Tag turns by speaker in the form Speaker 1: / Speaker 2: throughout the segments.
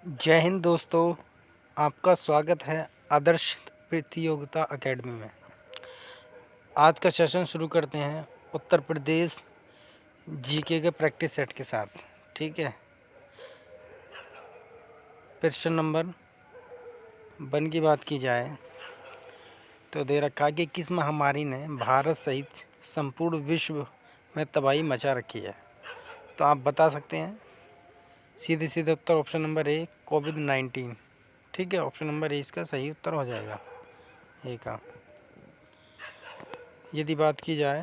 Speaker 1: जय हिंद दोस्तों, आपका स्वागत है आदर्श प्रतियोगिता एकेडमी में। आज का सेशन शुरू करते हैं उत्तर प्रदेश जीके के प्रैक्टिस सेट के साथ। ठीक है, प्रश्न नंबर 1 की बात की जाए तो दे रखा कि किस महामारी ने भारत सहित संपूर्ण विश्व में तबाही मचा रखी है। तो आप बता सकते हैं सीधे सीधे उत्तर ऑप्शन नंबर ए कोविड-19। ठीक है, ऑप्शन नंबर ए इसका सही उत्तर हो जाएगा ए का। यदि बात की जाए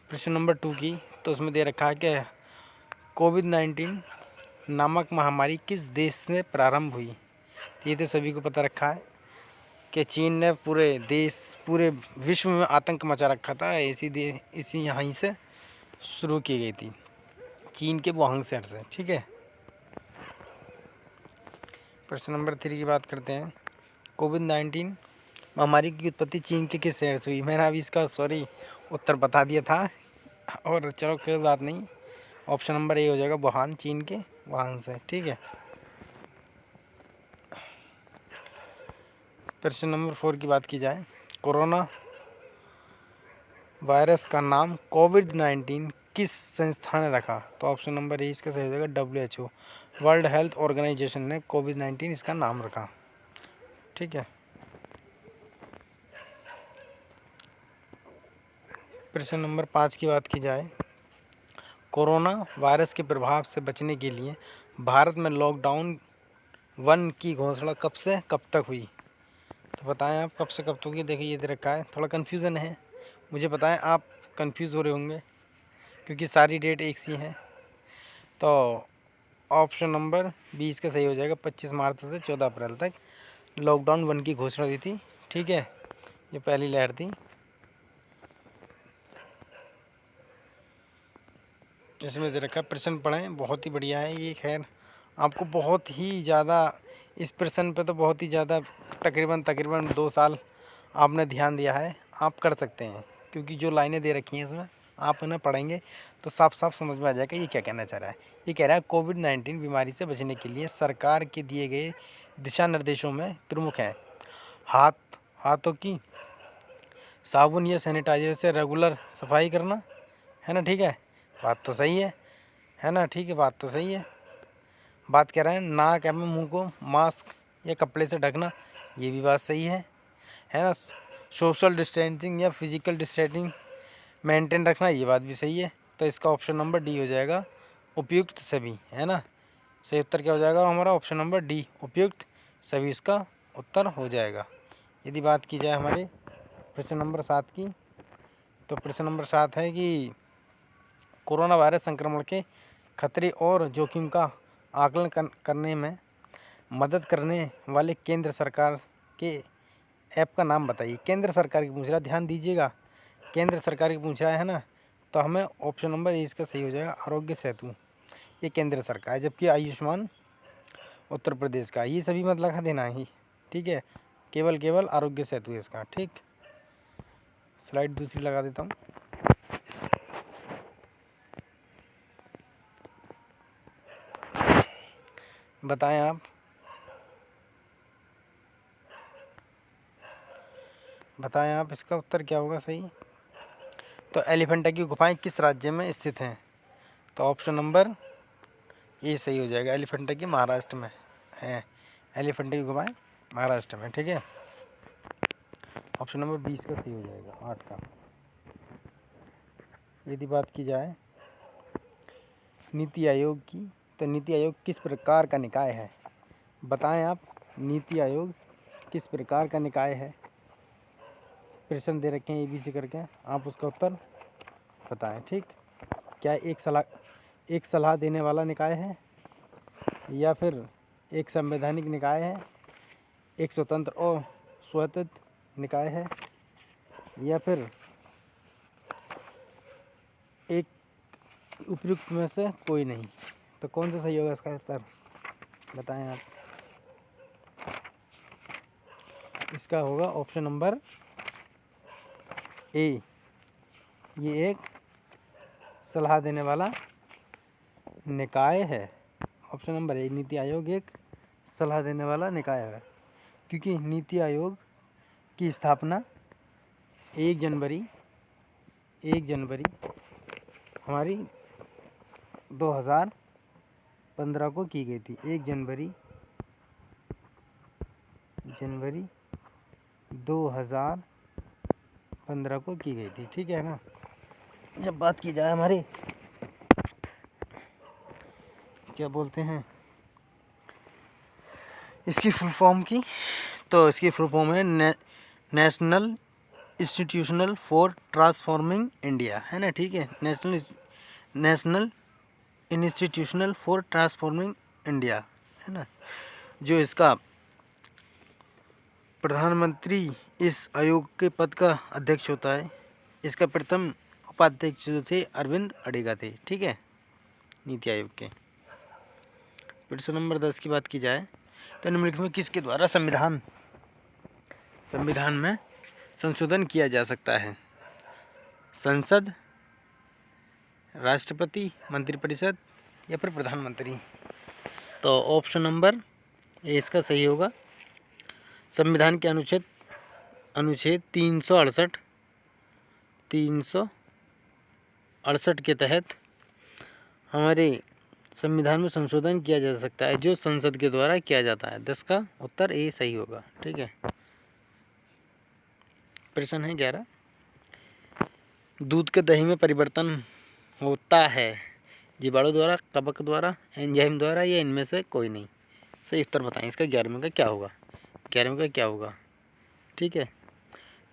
Speaker 1: प्रश्न नंबर 2 की, तो उसमें दे रखा है कि कोविड-19 नामक महामारी किस देश से प्रारंभ हुई। ये तो सभी को पता रखा है कि चीन ने पूरे विश्व में आतंक मचा रखा था। इसी यहाँ से शुरू की गई थी, चीन के वुहान शहर से। ठीक है, प्रश्न नंबर 3 की बात करते हैं। कोविड-19 महामारी की उत्पत्ति चीन के किस शहर से हुई। मैंने अभी इसका उत्तर बता दिया था, और चलो कोई बात नहीं, ऑप्शन नंबर ए हो जाएगा वुहान, चीन के वुहान से। ठीक है, प्रश्न नंबर 4 की बात की जाए, कोरोना वायरस का नाम कोविड-19 किस संस्था ने रखा। तो ऑप्शन नंबर ए इसका सही हो जाएगा WHO, वर्ल्ड हेल्थ ऑर्गेनाइजेशन ने कोविड-19 इसका नाम रखा। ठीक है, प्रश्न नंबर 5 की बात की जाए, कोरोना वायरस के प्रभाव से बचने के लिए भारत में लॉकडाउन 1 की घोषणा कब से कब तक हुई। तो बताएं आप कब से कब तक हुई। देखिए ये दे रखा है, थोड़ा कन्फ्यूज़न है, मुझे बताएं आप कंफ्यूज हो रहे होंगे क्योंकि सारी डेट एक सी हैं। तो ऑप्शन नंबर 20 का सही हो जाएगा, 25 मार्च से 14 अप्रैल तक लॉकडाउन 1 की घोषणा दी थी। ठीक है, ये पहली लहर थी। इसमें दे रखा प्रश्न पढ़ें, बहुत ही बढ़िया है ये। खैर आपको बहुत ही ज़्यादा इस प्रश्न पे तो बहुत ही ज़्यादा तकरीबन 2 साल आपने ध्यान दिया है, आप कर सकते हैं, क्योंकि जो लाइनें दे रखी हैं इसमें आप उन्हें पढ़ेंगे तो साफ साफ समझ में आ जाएगा ये क्या कहना चाह रहा है। ये कह रहा है कोविड-19 बीमारी से बचने के लिए सरकार के दिए गए दिशा निर्देशों में प्रमुख हैं हाथों की साबुन या सैनिटाइजर से रेगुलर सफाई करना, है ना। ठीक है, बात तो सही है ना। ठीक है, बात तो सही है। बात कह रहे हैं नाक एवं मुंह को मास्क या कपड़े से ढकना, ये भी बात सही है ना। सोशल डिस्टेंसिंग या फिजिकल डिस्टेंसिंग मेंटेन रखना, ये बात भी सही है। तो इसका ऑप्शन नंबर डी हो जाएगा, उपयुक्त सभी, है ना। सही उत्तर क्या हो जाएगा हमारा, ऑप्शन नंबर डी, उपयुक्त सभी इसका उत्तर हो जाएगा। यदि बात की जाए हमारे प्रश्न नंबर 7 की, तो प्रश्न नंबर 7 है कि कोरोना वायरस संक्रमण के खतरे और जोखिम का आकलन करने में मदद करने वाले केंद्र सरकार के ऐप का नाम बताइए। केंद्र सरकार की पूछ रहा है, ध्यान दीजिएगा, केंद्र सरकार की पूछ रहा है ना। तो हमें ऑप्शन नंबर ए इसका सही हो जाएगा, आरोग्य सेतु, ये केंद्र सरकार है। जबकि आयुष्मान उत्तर प्रदेश का, ये सभी मत लगा देना ही। ठीक है, केवल आरोग्य सेतु है इसका। ठीक, स्लाइड दूसरी लगा देता हूँ। बताएं आप इसका उत्तर क्या होगा सही। तो एलिफेंटा की गुफाएं किस राज्य में स्थित हैं। तो ऑप्शन नंबर ए सही हो जाएगा, एलिफेंटा की महाराष्ट्र में है। एलिफेंटा की गुफाएं महाराष्ट्र में। ठीक है, ऑप्शन नंबर 20 का सही हो जाएगा, 8 का। यदि बात की जाए नीति आयोग की, तो नीति आयोग किस प्रकार का निकाय है। बताएं आप, नीति आयोग किस प्रकार का निकाय है। प्रश्न दे रखे हैं ABC करके, आप उसका उत्तर बताएं। ठीक, क्या एक सलाह देने वाला निकाय है, या फिर एक संवैधानिक निकाय है, एक स्वतंत्र और स्वायत्त निकाय है, या फिर एक उपयुक्त में से कोई नहीं। तो कौन सा सही होगा इसका उत्तर, बताएं आप। इसका होगा ऑप्शन नंबर ए, ये एक सलाह देने वाला निकाय है। Option number A, NITI Aayog एक सलाह देने वाला निकाय है, क्योंकि नीति आयोग की स्थापना 1 जनवरी हमारी 2015 को की गई थी। 1 जनवरी 2015 को की गई थी, ठीक है ना। जब बात की जाए हमारी क्या बोलते हैं इसकी फुल फॉर्म की, तो इसकी फुल फॉर्म है national institutional for transforming India, है ना, ठीक है। National institutional for transforming India, है ना। जो इसका प्रधानमंत्री इस आयोग के पद का अध्यक्ष होता है। इसका प्रथम उपाध्यक्ष जो थे अरविंद अडिगा थे, ठीक है, नीति आयोग के। प्रश्न नंबर 10 की बात की जाए तो निम्नलिखित में किसके द्वारा संविधान में संशोधन किया जा सकता है? संसद, राष्ट्रपति, मंत्रिपरिषद या फिर प्रधानमंत्री। तो ऑप्शन नंबर ए इसका सही होगा। संविधान के अनुच्छेद 368 के तहत हमारे संविधान में संशोधन किया जा सकता है, जो संसद के द्वारा किया जाता है। 10 का उत्तर ए सही होगा, ठीक है। प्रश्न है 11, दूध के दही में परिवर्तन होता है जीवाणु द्वारा, कवक द्वारा, एंजाइम द्वारा या इनमें से कोई नहीं। सही उत्तर बताएं इसका 11वें का क्या होगा, ठीक है।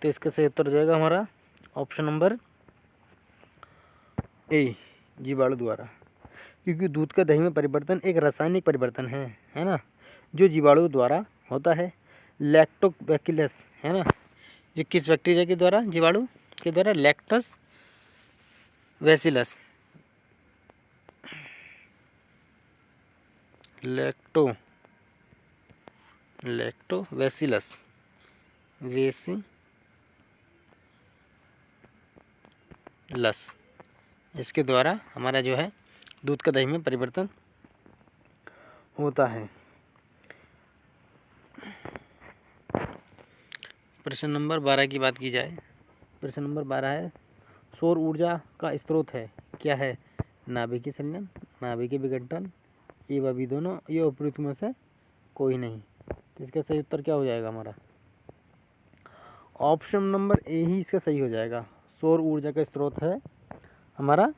Speaker 1: तो इसका सही उत्तर हो जाएगा हमारा ऑप्शन नंबर ए, जीवाणु द्वारा, क्योंकि दूध का दही में परिवर्तन एक रासायनिक परिवर्तन है ना, जो जीवाणु द्वारा होता है। लैक्टोबैसिलस, है ना, जो किस बैक्टीरिया के द्वारा, जीवाणु के द्वारा, लैक्टोबैसिलस इसके द्वारा हमारा जो है दूध का दही में परिवर्तन होता है। प्रश्न नंबर 12 की बात की जाए, प्रश्न नंबर 12 है, सौर ऊर्जा का स्रोत है, क्या है? नाभिकीय संलयन, नाभिकीय विघटन, ये व भी दोनों, ये उपयुक्त में से कोई नहीं। तो इसका सही उत्तर क्या हो जाएगा हमारा? ऑप्शन नंबर ए ही इसका सही हो जाएगा। सौर ऊर्जा का स्रोत है हमारा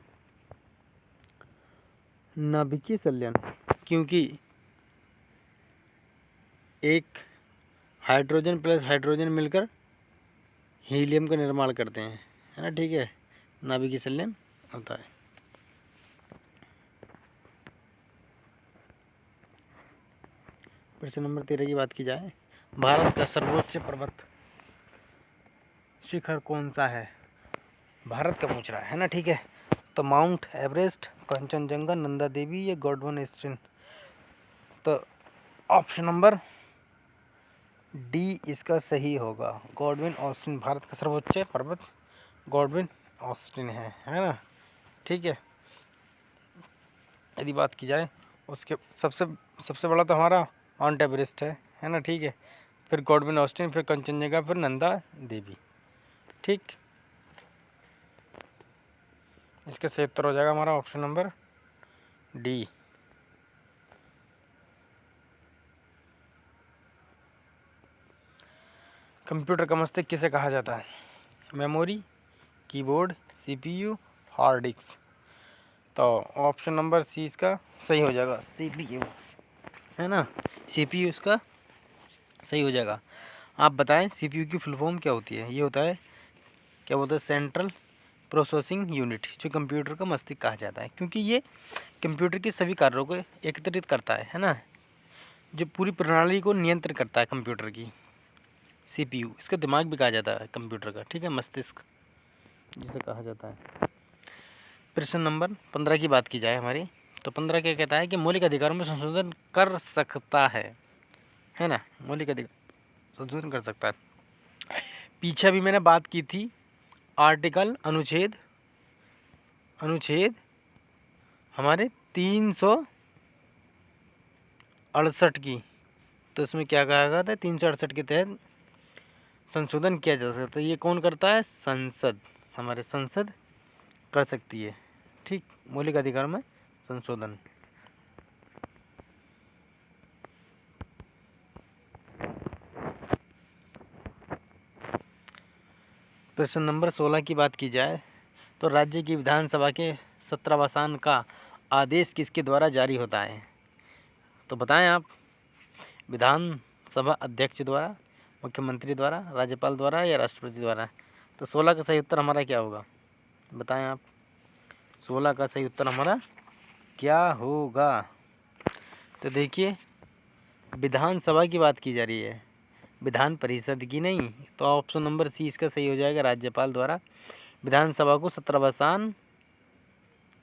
Speaker 1: नाभिकीय संलयन, क्योंकि एक हाइड्रोजन प्लस हाइड्रोजन मिलकर हीलियम का निर्माण करते हैं, है ना, ठीक है, नाभिकीय संलयन होता है। प्रश्न नंबर 13 की बात की जाए, भारत का सर्वोच्च पर्वत शिखर कौन सा है? भारत का पूछ रहा है ना, ठीक है। तो माउंट एवरेस्ट, कंचनजंगा, नंदा देवी या गॉडवन ऑस्टिन। तो ऑप्शन नंबर डी इसका सही होगा, गॉडविन ऑस्टिन। भारत का सर्वोच्च पर्वत गॉडविन ऑस्टिन है ना, ठीक है। यदि बात की जाए उसके सबसे बड़ा तो हमारा माउंट एवरेस्ट है ना, ठीक है, फिर गॉडविन ऑस्टिन, फिर कंचनजंगा, फिर नंदा देवी, ठीक। इसका सही उत्तर हो जाएगा हमारा ऑप्शन नंबर डी। कंप्यूटर का मस्तिष्क किसे कहा जाता है? Memory, keyboard, CPU, hard disk. तो ऑप्शन नंबर सी इसका सही हो जाएगा, सीपीयू, है ना, सीपीयू इसका सही हो जाएगा। आप बताएं सीपीयू की फुल फॉर्म क्या होती है? ये होता है, क्या बोलते हैं, सेंट्रल प्रोसेसिंग यूनिट, जो कंप्यूटर का मस्तिष्क कहा जाता है, क्योंकि ये कंप्यूटर के सभी कार्यों को एकत्रित करता है ना, जो पूरी प्रणाली को नियंत्रित करता है कंप्यूटर की। सीपीयू इसका दिमाग भी कहा जाता है कंप्यूटर का, ठीक है, मस्तिष्क जिसे कहा जाता है। प्रश्न नंबर 15 की बात की जाए हमारी, तो 15 क्या कहता है कि मौलिक अधिकारों में संशोधन कर सकता है ना, मौलिक अधिकार संशोधन कर सकता है। पीछे भी मैंने बात की थी, आर्टिकल अनुच्छेद हमारे 300 368 की, तो इसमें क्या कहा गया था, 368 के तहत संशोधन किया जा सकता है। ये कौन करता है, संसद, हमारे संसद कर सकती है, ठीक, मौलिक अधिकार में संशोधन। प्रश्न नंबर 16 की बात की जाए तो राज्य की विधानसभा के सत्रावसान का आदेश किसके द्वारा जारी होता है, तो बताएं आप, विधानसभा अध्यक्ष द्वारा, मुख्यमंत्री द्वारा, राज्यपाल द्वारा या राष्ट्रपति द्वारा। तो 16 का सही उत्तर हमारा क्या होगा, बताएं आप, 16 का सही उत्तर हमारा क्या होगा। तो देखिए, विधानसभा की बात की जा रही है, विधान परिषद की नहीं, तो ऑप्शन नंबर सी इसका सही हो जाएगा, राज्यपाल द्वारा विधानसभा को सत्रावसान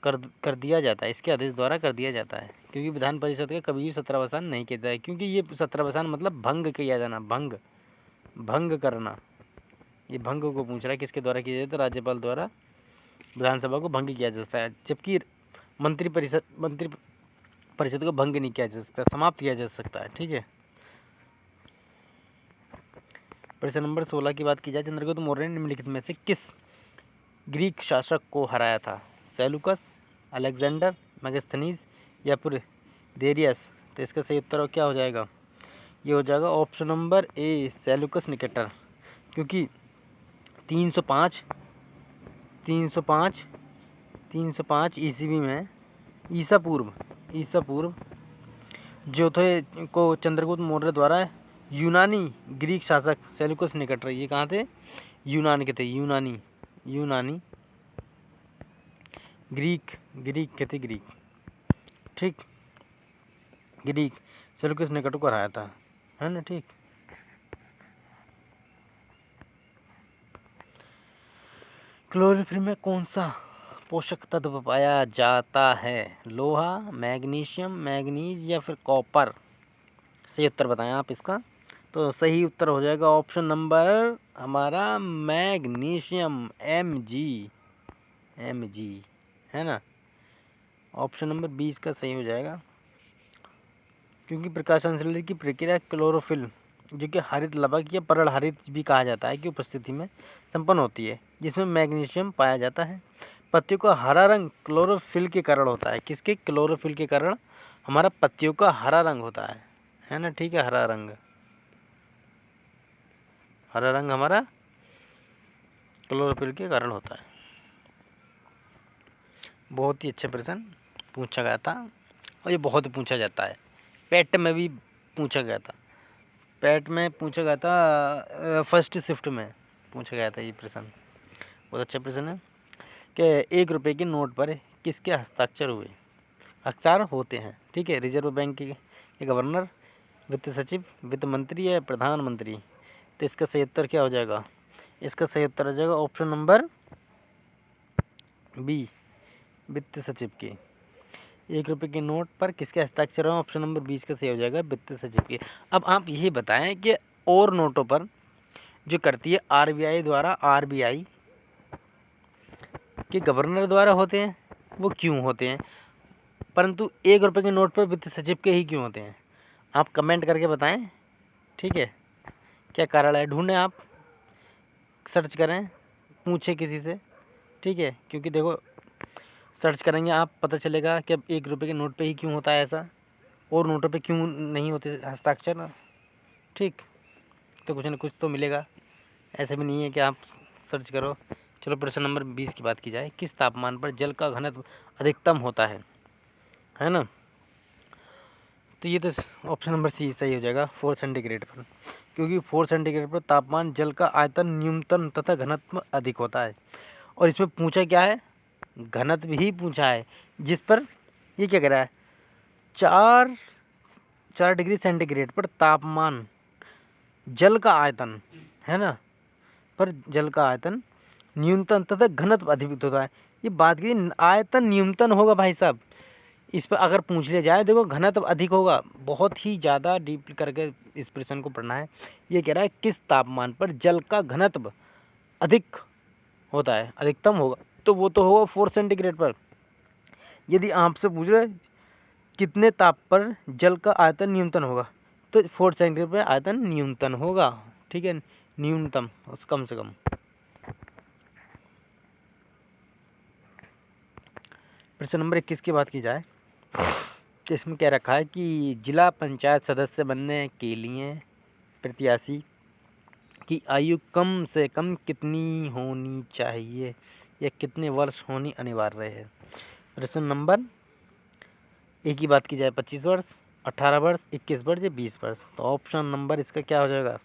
Speaker 1: कर दिया जाता है, इसके आदेश द्वारा कर दिया जाता है, क्योंकि विधान परिषद का कभी भी सत्रावसान नहीं किया जाता है, क्योंकि ये सत्रावसान मतलब भंग किया जाना, भंग करना, ये भंग को पूछ रहा है किसके द्वारा किया जाता है, राज्यपाल द्वारा विधानसभा को भंग किया जा सकता है, जबकि मंत्री परिषद को भंग नहीं किया जा सकता, समाप्त किया जा सकता है, ठीक है। प्रश्न नंबर 16 की बात की जाए, चंद्रगुप्त मौर्य ने निम्नलिखित में से किस ग्रीक शासक को हराया था, सेलुकस, अलेक्जेंडर, मेगास्थनीज या फिर डेरियस। तो इसका सही उत्तर क्या हो जाएगा, ये हो जाएगा option number A, Seleucus Nicator, क्योंकि 305 ईस्वी में ईसा पूर्व जो थे को चंद्रगुप्त मौर्य द्वारा यूनानी ग्रीक शासक सेलुकस निकेटर, ये कहाँ थे, यूनान के थे, यूनानी ग्रीक के थे, ग्रीक, ठीक, ग्रीक सेलुकस निकेटर को हराया था, है ना, ठीक। क्लोरोफिल में कौन सा पोषक तत्व पाया जाता है, लोहा, मैग्नीशियम, मैग्नीज या फिर कॉपर। सही उत्तर बताएं आप इसका। तो सही उत्तर हो जाएगा ऑप्शन नंबर हमारा मैग्नीशियम, Mg, है ना, ऑप्शन नंबर 20 का सही हो जाएगा, क्योंकि प्रकाश संश्लेषण की प्रक्रिया क्लोरोफिल, जो कि हरित लवक या परल हरित भी कहा जाता है, की उपस्थिति में संपन्न होती है, जिसमें मैग्नीशियम पाया जाता है। पत्तियों का हरा रंग क्लोरोफिल के कारण होता है, किसके, क्लोरोफिल के कारण हमारा पत्तियों का हरा रंग होता है ना, ठीक है, हरा रंग हमारा क्लोरोफिल के कारण होता है। बहुत ही अच्छा प्रश्न पूछा गया था, और ये बहुत पूछा जाता है, पेट में भी पूछा गया था, फर्स्ट शिफ्ट में पूछा गया था ये प्रश्न, बहुत अच्छा प्रश्न है कि 1 रुपये के नोट पर किसके हस्ताक्षर होते हैं, ठीक है, रिजर्व बैंक के गवर्नर, वित्त सचिव, वित्त मंत्री या प्रधानमंत्री। तो इसका सही उत्तर क्या हो जाएगा, इसका सही उत्तर हो जाएगा ऑप्शन नंबर बी, वित्त सचिव के। 1 रुपये के नोट पर किसके हस्ताक्षर हैं, ऑप्शन नंबर 20 का सही हो जाएगा, वित्त सचिव के। अब आप ये बताएं कि और नोटों पर जो करती है RBI द्वारा, RBI के गवर्नर द्वारा होते हैं, वो क्यों होते हैं, परंतु 1 रुपये के नोट पर वित्त सचिव के ही क्यों होते हैं, आप कमेंट करके बताएं, ठीक है, क्या कारण है, ढूंढें आप, सर्च करें, पूछें किसी से, ठीक है, क्योंकि देखो सर्च करेंगे आप, पता चलेगा कि अब 1 रुपये के नोट पे ही क्यों होता है ऐसा, और नोटों पे क्यों नहीं होते हस्ताक्षर, ठीक, तो कुछ न कुछ तो मिलेगा, ऐसे भी नहीं है कि आप सर्च करो। चलो प्रश्न नंबर 20 की बात की जाए, किस तापमान पर जल का घनत्व अधिकतम होता है ना, तो ये तो ऑप्शन नंबर सी सही हो जाएगा, 4 सेंटीग्रेड पर, क्योंकि 4 सेंटीग्रेड पर तापमान जल का आयतन न्यूनतम तथा घनत्व अधिक होता है। और इसमें पूछा क्या है, घनत्व ही पूछा है, जिस पर ये क्या कह रहा है, 4 डिग्री सेंटीग्रेड पर तापमान जल का आयतन, है ना, पर जल का आयतन न्यूनतम तथा घनत्व अधिक होता है। ये बात की आयतन न्यूनतम होगा भाई साहब, इस पर अगर पूछ लिया जाए, देखो घनत्व अधिक होगा, बहुत ही ज़्यादा डीप करके इस प्रश्न को पढ़ना है। ये कह रहा है किस तापमान पर जल का घनत्व अधिक होता है, अधिकतम होगा, तो वो तो होगा 4 सेंटीग्रेड पर। यदि आपसे पूछ रहे कितने ताप पर जल का आयतन न्यूनतम होगा? तो 4 सेंटीग्रेड पर आयतन न्यूनतम होगा, ठीक है, न्यूनतम कम से कम। प्रश्न नंबर 21 की बात की जाए तो इसमें क्या रखा है कि जिला पंचायत सदस्य बनने के लिए प्रत्याशी की आयु कम से कम कितनी होनी चाहिए या कितने वर्ष होनी अनिवार्य है? प्रश्न नंबर 1 की बात की जाए 25 वर्ष, 18 वर्ष, 21 वर्ष या 20 वर्ष। तो ऑप्शन नंबर इसका क्या हो जाएगा?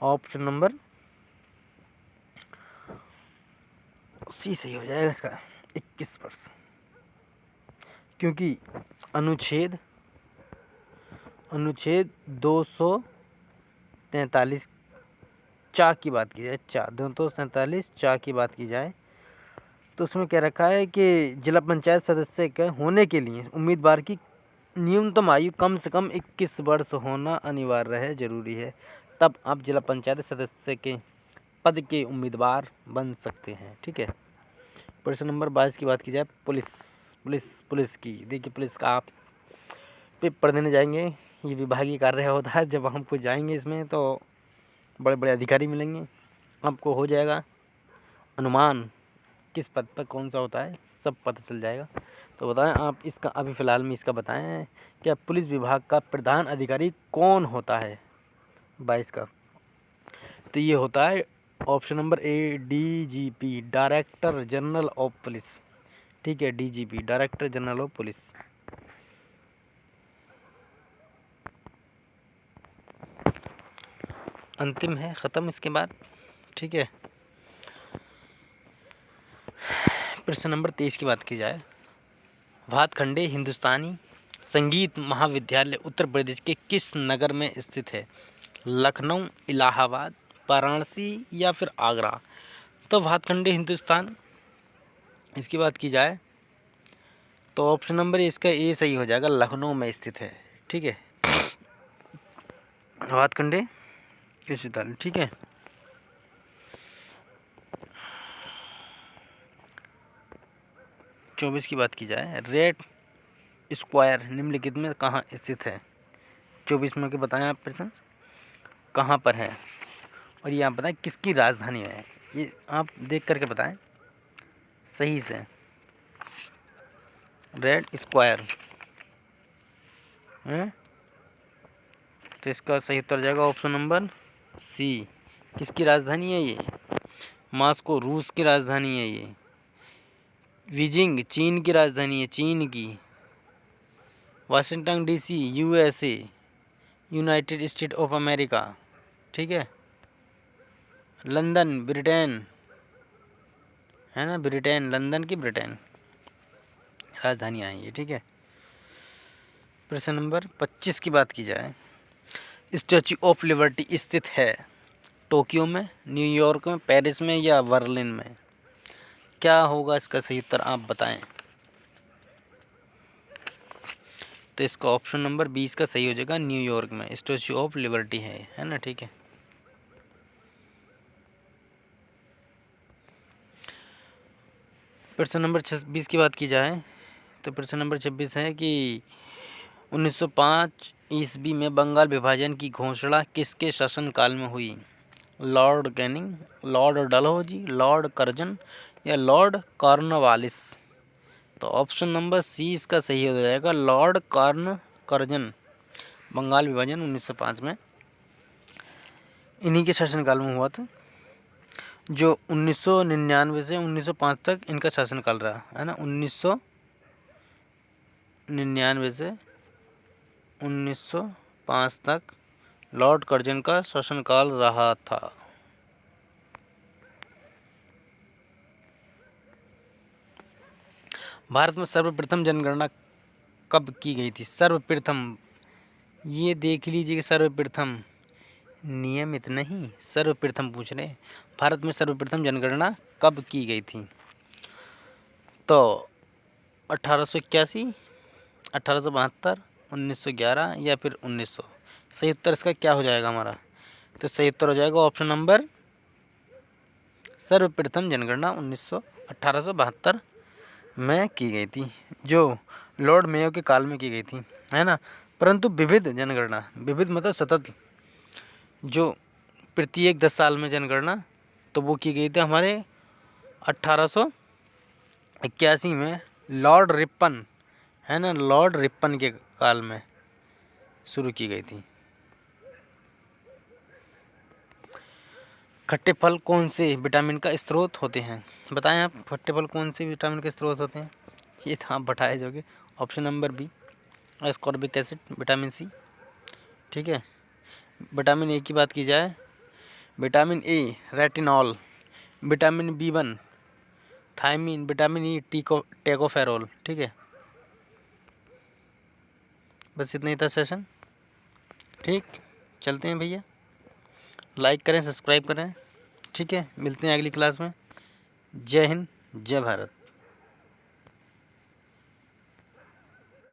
Speaker 1: ऑप्शन नंबर सी सही हो जाएगा इसका, 21 वर्ष। क्योंकि अनुच्छेद 243 चा की बात की जाए, 243 चा की बात की जाए तो उसमें क्या रखा है कि जिला पंचायत सदस्य के होने के लिए उम्मीदवार की न्यूनतम आयु कम से कम 21 वर्ष होना अनिवार्य है, जरूरी है, तब आप जिला पंचायत सदस्य के पद के उम्मीदवार बन सकते हैं, ठीक है। प्रश्न नंबर 22 की बात की जाए पुलिस की। देखिए पुलिस का आप पेपर देने जाएंगे, ये विभागीय कार्य होता है, जब हम कुछ जाएंगे इसमें तो बड़े बड़े अधिकारी मिलेंगे, आपको हो जाएगा अनुमान किस पद पर कौन सा होता है, सब पता चल जाएगा। तो बताएं आप इसका, अभी फ़िलहाल में इसका बताएं क्या पुलिस विभाग का प्रधान अधिकारी कौन होता है 22 का? तो ये होता है option number A DGP, director general of police, ठीक है, DGP, director general of police. अंतिम है, ख़त्म इसके बाद, ठीक है। प्रश्न नंबर 23 की बात की जाए, भातखंडे हिंदुस्तानी संगीत महाविद्यालय उत्तर प्रदेश के किस नगर में स्थित है? लखनऊ, इलाहाबाद, वाराणसी या फिर आगरा? तो भातखंडे हिंदुस्तान इसकी बात की जाए तो ऑप्शन नंबर इसका ए सही हो जाएगा, लखनऊ में स्थित है, ठीक है, भातखंडे विश्वविद्यालय, ठीक है। चौबीस की बात की जाए, रेड स्क्वायर निम्नलिखित में कहाँ स्थित है? 24 में के बताएं आप प्रश्न कहाँ पर है, और ये आप बताएं किसकी राजधानी है, ये आप देख करके बताएं सही से। रेड स्क्वायर है तो इसका सही उत्तर जाएगा ऑप्शन नंबर सी। किसकी राजधानी है ये? मॉस्को रूस की राजधानी है ये। बीजिंग चीन की राजधानी है, चीन की। Washington DC USA, United state of America, ठीक है। लंदन ब्रिटेन है ना, ब्रिटेन, लंदन की ब्रिटेन राजधानियाँ हैं ये, ठीक है। प्रश्न नंबर 25 की बात की जाए, स्टैचू ऑफ लिबर्टी स्थित है टोक्यो में, न्यूयॉर्क में, पेरिस में या बर्लिन में? क्या होगा इसका सही उत्तर आप बताएं। तो इसका ऑप्शन नंबर 20 का सही हो जाएगा, न्यूयॉर्क में स्टैचू ऑफ लिबर्टी है ना, ठीक है। प्रश्न नंबर 26 की बात की जाए तो प्रश्न नंबर 26 है कि 1905 ईस्वी में बंगाल विभाजन की घोषणा किसके शासनकाल में हुई? Lord Canning, Lord Dalhousie, Lord Curzon या लॉर्ड कॉर्नवालिस? तो ऑप्शन नंबर सी इसका सही हो जाएगा, लॉर्ड कर्जन। बंगाल विभाजन 1905 में इन्हीं के शासनकाल में हुआ था, जो 1999 से 1905 तक इनका शासनकाल रहा है ना। 1999 से 1905 तक लॉर्ड कर्जन का शासनकाल रहा था। भारत में सर्वप्रथम जनगणना कब की गई थी? सर्वप्रथम, ये देख लीजिए कि सर्वप्रथम, नियमित नहीं, सर्वप्रथम पूछ रहे हैं। भारत में सर्वप्रथम जनगणना कब की गई थी? तो 1881, 1872, 1911 या फिर 1900? सही उत्तर इसका क्या हो जाएगा हमारा? तो सही उत्तर हो जाएगा ऑप्शन नंबर, सर्वप्रथम जनगणना 1872 में की गई थी, जो लॉर्ड मेयो के काल में की गई थी, है ना। परंतु विविध जनगणना, विविध मतलब सतत, जो प्रत्येक 10 साल में जनगणना, तो वो की गई थी हमारे 1881 में लॉर्ड रिपन, है ना, लॉर्ड रिपन के काल में शुरू की गई थी। खट्टे फल कौन से विटामिन का स्रोत होते हैं? बताएं आप, खट्टे फल कौन से विटामिन के स्रोत होते हैं? ये तो आप बताए जाओगे। Option number B, ascorbic acid, vitamin C. ठीक है। विटामिन ए की बात की जाए, vitamin A retinol, vitamin B1 thiamine, vitamin E tocopherol. ठीक है, बस इतना ही था सेशन। ठीक, चलते हैं भैया, लाइक करें, सब्सक्राइब करें। ठीक है, मिलते हैं अगली क्लास में। जय हिंद, जय भारत।